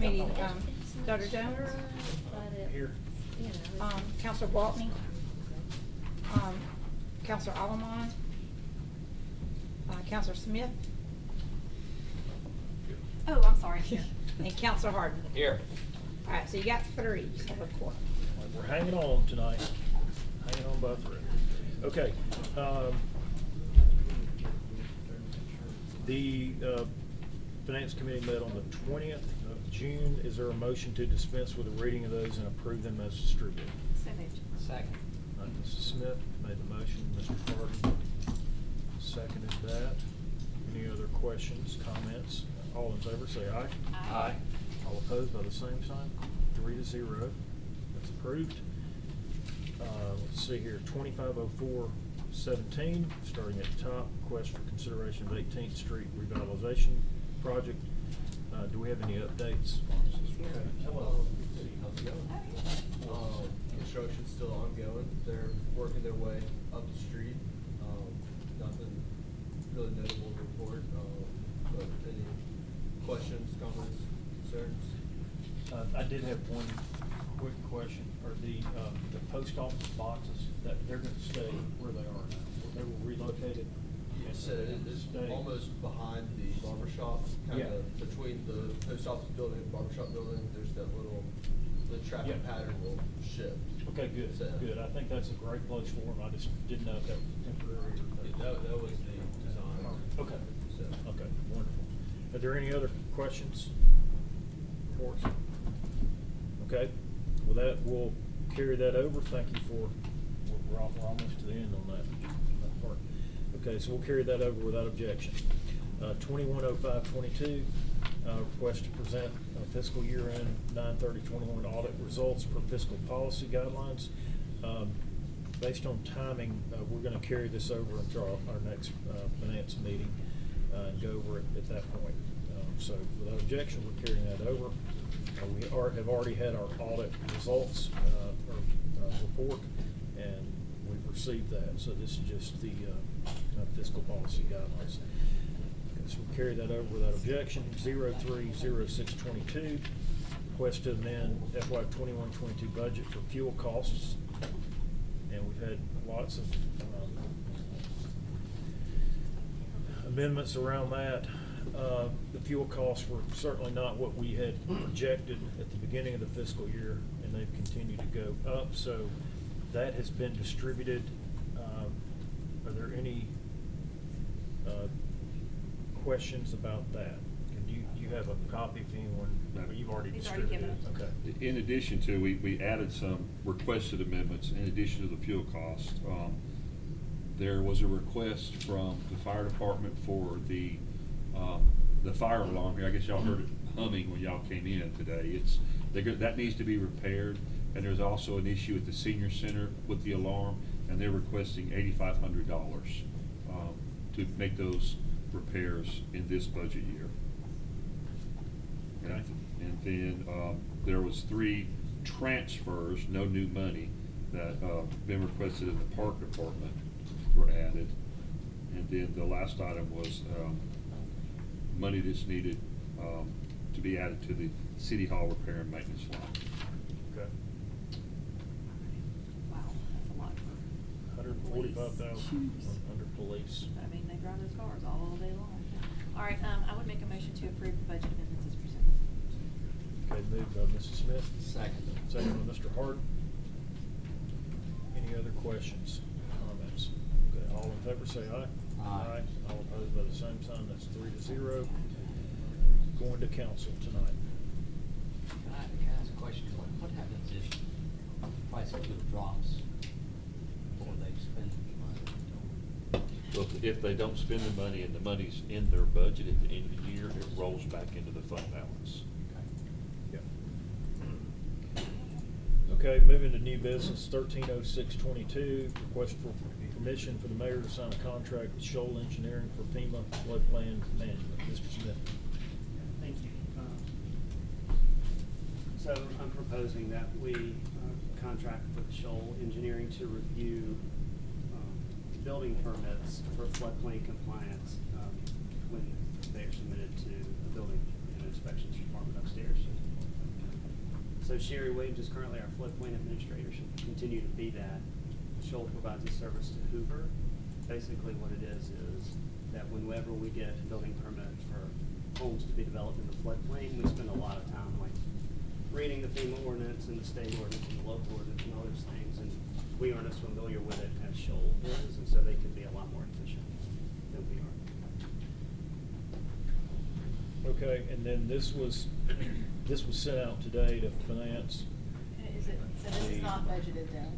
Committee, Dr. Jones, Here. Counselor Waltney, Counselor Alomon, Counselor Smith, Oh, I'm sorry. and Counselor Harden. Here. All right, so you got three, so we're four. We're hanging on tonight, hanging on by a thread. Okay. The Finance Committee met on the 20th of June. Is there a motion to dispense with the reading of those and approve them as distributed? So moved. Second. Mrs. Smith made the motion, Mr. Harden seconded that. Any other questions, comments? All in favor say aye. Aye. All opposed by the same sign, 3-0. That's approved. Let's see here, 250417, starting at the top, request for consideration of 18th Street revitalization project. Do we have any updates? Hello. How's it going? Construction's still ongoing. They're working their way up the street. Nothing really notable to report. But any questions, comments, concerns? I did have one quick question. Are the post office boxes, that they're gonna stay where they are now? They were relocated? So it's Stay. almost behind the barber shop, kind Yeah. of between the post office building and barber shop building. There's that the traffic Yeah. pattern will shift. Okay, good, So- good. I think that's a great place for them. I just didn't know if that was temporary or. That was the design. Okay, So. okay, wonderful. Are there any other questions for us? Okay, well, we'll carry that over. Thank you for, we're almost to the end on that part. Okay, so we'll carry that over without objection. 210522, request to present fiscal year end 9/30/21 audit results per fiscal policy guidelines. Based on timing, we're going to carry this over into our next finance meeting and go over it at that point. So without objection, we're carrying that over. We have already had our audit results report, and we've received that. So this is just the fiscal policy guidelines. Okay, so we'll carry that over without objection. 030622, request to amend FY2112 budget for fuel costs. And we've had lots of amendments around that. The fuel costs were certainly not what we had projected at the beginning of the fiscal year, and they've continued to go up. So that has been distributed. Are there any questions about that? And you have a copy if anyone, you've already He's already distributed given it. it. Okay. In addition to, we added some requested amendments in addition to the fuel cost. There was a request from the fire department for the fire alarm here. I guess y'all heard it humming when y'all came in today. That needs to be repaired, and there's also an issue at the senior center with the alarm, and they're requesting $8,500 to make those repairs in this budget year. Okay. And then there was 3 transfers, no new money, that been requested in the park department were added. And then the last item was money that's needed to be added to the city hall repair and maintenance line. Okay. Wow, that's a lot for 145,000 under police. I mean, they drive those cars all day long. All right, I would make a motion to approve the budget amendments as presented. Okay, moved by Mrs. Smith. Second. Second by Mr. Harden. Any other questions, comments? Okay, all in favor say aye. Aye. All opposed by the same sign, that's 3-0. Going to council tonight. Can I ask a question? What happens if price of fuel drops before they spend the money? Well, if they don't spend the money and the money's in their budget at the end of the year, it rolls back into the fund balance. Yeah. Okay, moving to new business, 130622, request for permission for the mayor to sign a contract with Shoal Engineering for FEMA floodplain management. Mr. Smith. Thank you. So I'm proposing that we contract with Shoal Engineering to review building permits for floodplain compliance when they are submitted to the building and inspections department upstairs. So Sherry Williams is currently our floodplain administrator. She'll continue to be that. Shoal provides a service to Hoover. Basically what it is that whenever we get a building permit for homes to be developed in the floodplain, we spend a lot of time like reading the FEMA ordinance and the state ordinance and the local ordinance and all those things, and we aren't as familiar with it as Shoal is, and so they can be a lot more efficient than we are. Okay, and then this was sent out today to finance. Is it, so this is not budgeted then?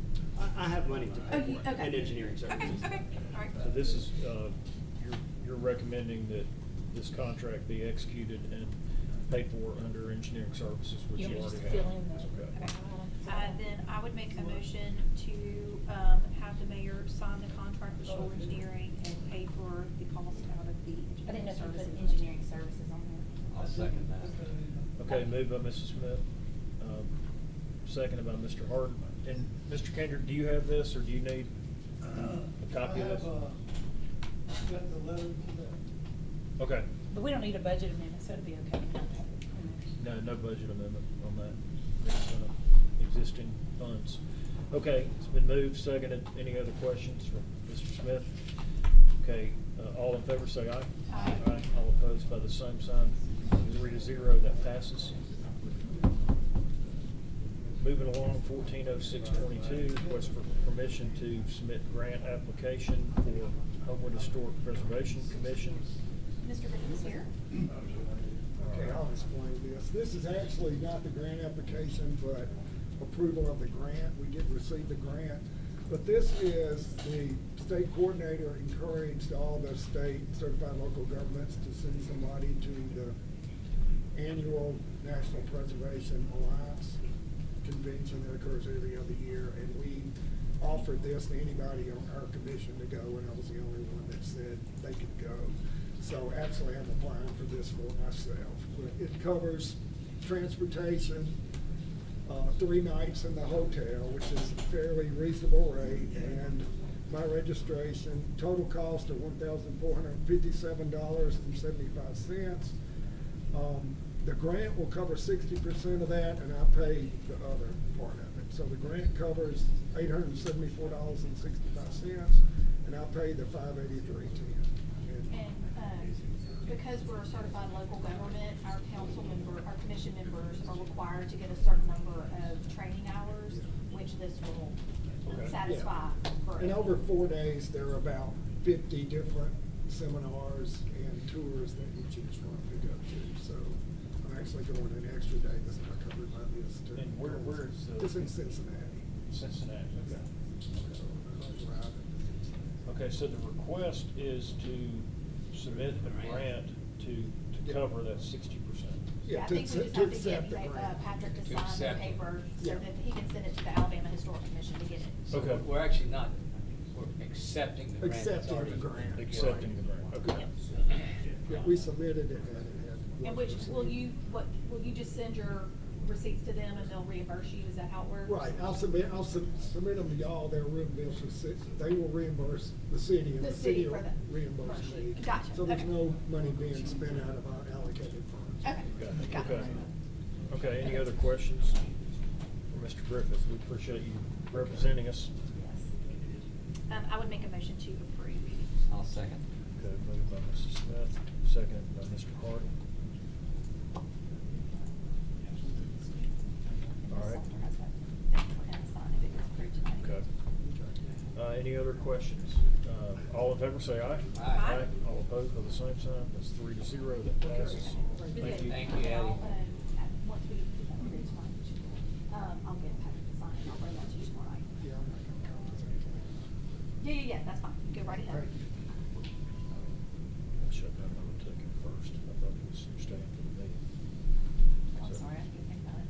I have money to Oh, pay you- for it, okay. and engineering services. Okay, all right. So this is, you're recommending that this contract be executed and paid for under engineering services, which you You'll already just have. fill in the. Okay. Then I would make a motion to, have the mayor sign the contract with Shoal Engineering and pay for the cost out of the I didn't know if you engineering put services. engineering services on there. I'll second that. Okay, moved by Mrs. Smith, seconded by Mr. Harden. And Mr. Kendrick, do you have this, or do you need a copy of this? I've got the letter today. Okay, But we don't need a budget amendment, so it'll be okay. no budget amendment on that. It's, existing funds. Okay, it's been moved, seconded. Any other questions from Mr. Smith? Okay, all in favor say aye. Aye. All opposed by the same sign. 3-0, that passes. Moving along, 140622, request for permission to submit grant application for Homewood Historic Preservation Commission. Mr. Bridges is here. Okay, I'll explain this. This is actually not the grant application, but approval of the grant. We did receive the grant. But this is the state coordinator encouraged all the state certified local governments to send somebody to the annual National Preservation Alliance convention that occurs every other year. And we offered this to anybody on our commission to go, and I was the only one that said they could go. So actually I'm applying for this for myself. It covers transportation, 3 nights in the hotel, which is a fairly reasonable rate, and my registration, total cost of $1,457.75. The grant will cover 60% of that, and I pay the other part of it. So the grant covers $874.65, and I pay the $583.10. And, because we're a certified local government, our commission members are required to get a certain number of training hours, which this will Okay. satisfy. for And over 4 days, there are about 50 different seminars and tours that you choose from to go to. So I'm actually going an extra day that's not covered by this. to- And where is the- It's in Cincinnati. Cincinnati, okay. So I'll drive it. Okay, so the request is to submit a grant to cover that 60%. Yeah, I to think we accept- just to have to accept get the grant. Patrick to To sign the accept it. paper so Yeah. that he can send it to the Alabama Historic Commission to get it. So Okay. we're actually not, we're accepting the grant that's Accepting already. the grant. Accepting the grant, okay. Yeah, we submitted it and it had. And which, will you just send your receipts to them and they'll reimburse you? Is that how it works? Right, I'll submit them to y'all, they'll reimburse, they will reimburse the city, and The the city city will for the reimburse me. commercial. Gotcha, So there's okay. no money being spent out of our allocated funds. Okay, got Okay. it. Okay, any other questions for Mr. Griffith? We appreciate you representing us. Yes. I would make a motion to approve. I'll second. Okay, moved by Mrs. Smith, seconded by Mr. Hardy. All right. Sumner has that for him to sign if it gets approved tonight. Okay. Any other questions? All in favor say aye. Aye. All opposed by the same sign. That's 3-0, that passes. Thank you. Thank you, Eddie. Once we get that approved tonight, I'll get Patrick to sign it, and I'll bring that to you tomorrow night. Yeah, I'm not gonna comment anything. Yeah, that's fine, go right ahead. Thank you. I'll shut down my ticket first. I thought it was staying for the meeting. I'm So- sorry, I didn't think about it.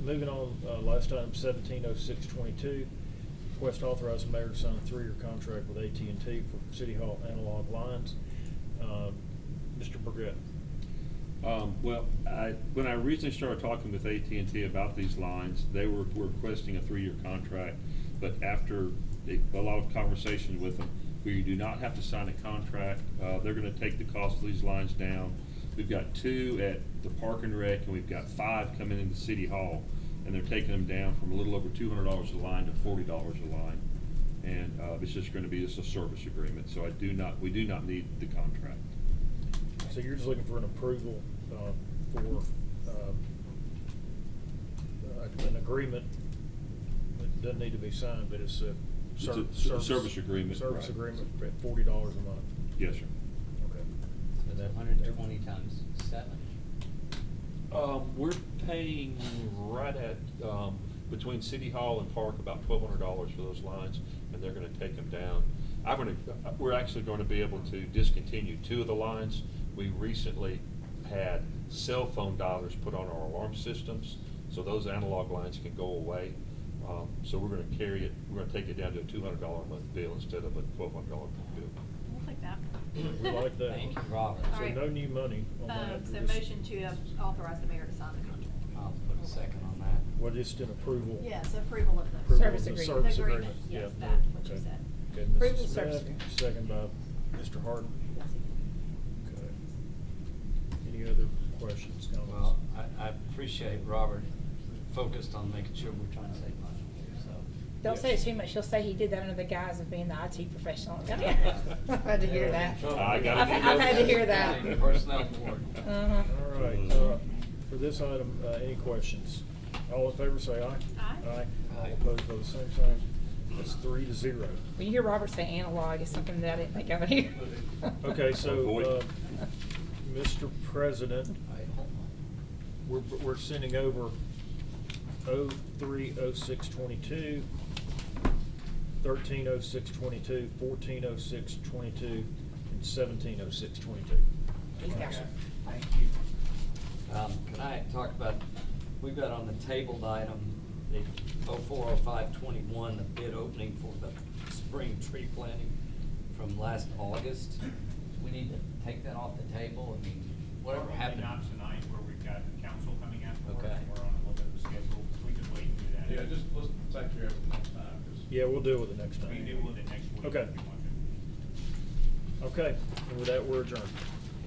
Moving on, last item, 170622, request authorizing the mayor to sign a 3-year contract with AT&T for City Hall analog lines. Mr. Burgett. Well, when I originally started talking with AT&T about these lines, they were requesting a 3-year contract, but after a lot of conversation with them, we do not have to sign a contract. They're gonna take the cost of these lines down. we've got 2 at the Park and Rec, and we've got 5 coming into City Hall, and they're taking them down from a little over $200 a line to $40 a line. And it's just going to be just a service agreement, so we do not need the contract. So you're just looking for an approval for an agreement that doesn't need to be signed, but it's a Service agreement, Service right. agreement at $40 a month. Yes, sir. Okay. It's And that- 120 times 7. We're paying right at, between City Hall and Park, about $1,200 for those lines, and they're gonna take them down. We're actually gonna be able to discontinue 2 of the lines. We recently had cell phone dialers put on our alarm systems, so those analog lines can go away. So we're gonna take it down to a $200 a month bill instead of a $1,200 bill. We'll take that. We like that. Thank you, Robert. All So right. no new money on that. So We're just- motion to authorize the mayor to sign the contract. I'll put a second on that. Well, just an approval. Yes, approval of the. Approval of Service the agreement. Service The agreement, agreement. yes, Yeah, that, what you okay. said. Okay, Approval Mrs. of service Smith, agreement. second by Mr. Harden. Yes. Okay. Any other questions, comments? Well, I appreciate Robert focused on making sure we're trying to save money, so. Don't say it too much, he'll say he did that under the guise of being the IT professional. I've had to hear that. I gotta I've get I've had to those. hear that. The Personnel board. Uh-huh. All right, for this item, any questions? All in favor, say aye. Aye. Aye. All Aye. opposed, by the same sign. That's 3-0. When you hear Robert say analog, it's something that I didn't think I would hear. Okay, so, Avoid. Mr. President, we're sending over 030622, 130622, 140622, and 170622. He's got you. Thank you. Can I talk about, we've got on the tabled item, the 040521, the bid opening for the spring tree planting from last August. We need to take that off the table. I mean, whatever Probably happened. not tonight, where we've got the council coming afterwards, Okay. and we're on a little bit of a schedule, we can wait and do that. Yeah, just let's take care of it next time, 'cause Yeah, we'll deal with it next We time. can deal with it next week. Okay. if you want to. Okay, and with that, we're adjourned.